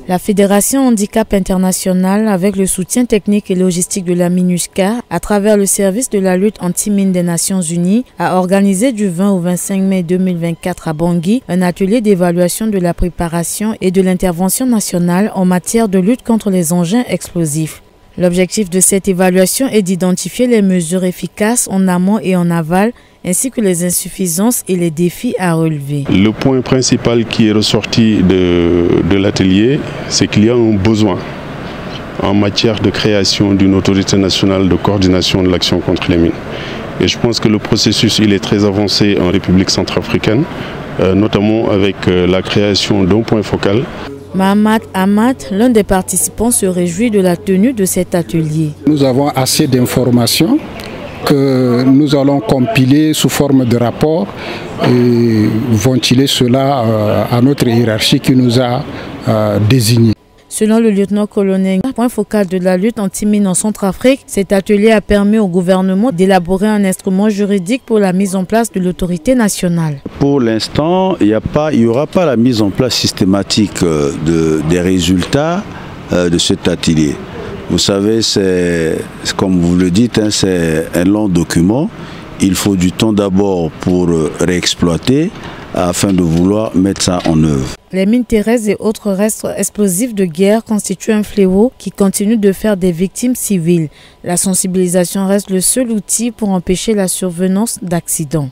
La Fédération Handicap International, avec le soutien technique et logistique de la MINUSCA, à travers le service de la lutte anti-mine des Nations Unies, a organisé du 20 au 25 mai 2024 à Bangui un atelier d'évaluation de la préparation et de l'intervention nationale en matière de lutte contre les engins explosifs. L'objectif de cette évaluation est d'identifier les mesures efficaces en amont et en aval, ainsi que les insuffisances et les défis à relever. Le point principal qui est ressorti de l'atelier, c'est qu'il y a un besoin en matière de création d'une autorité nationale de coordination de l'action contre les mines. Et je pense que le processus il est très avancé en République centrafricaine, notamment avec la création d'un point focal. Mahamat Ahmad, l'un des participants, se réjouit de la tenue de cet atelier. Nous avons assez d'informations que nous allons compiler sous forme de rapport et ventiler cela à notre hiérarchie qui nous a désignés. Selon le lieutenant-colonel, point focal de la lutte anti-mine en Centrafrique, cet atelier a permis au gouvernement d'élaborer un instrument juridique pour la mise en place de l'autorité nationale. Pour l'instant, il n'y aura pas la mise en place systématique des résultats de cet atelier. Vous savez, comme vous le dites, c'est un long document. Il faut du temps d'abord pour réexploiter afin de vouloir mettre ça en œuvre. Les mines terrestres et autres restes explosifs de guerre constituent un fléau qui continue de faire des victimes civiles. La sensibilisation reste le seul outil pour empêcher la survenance d'accidents.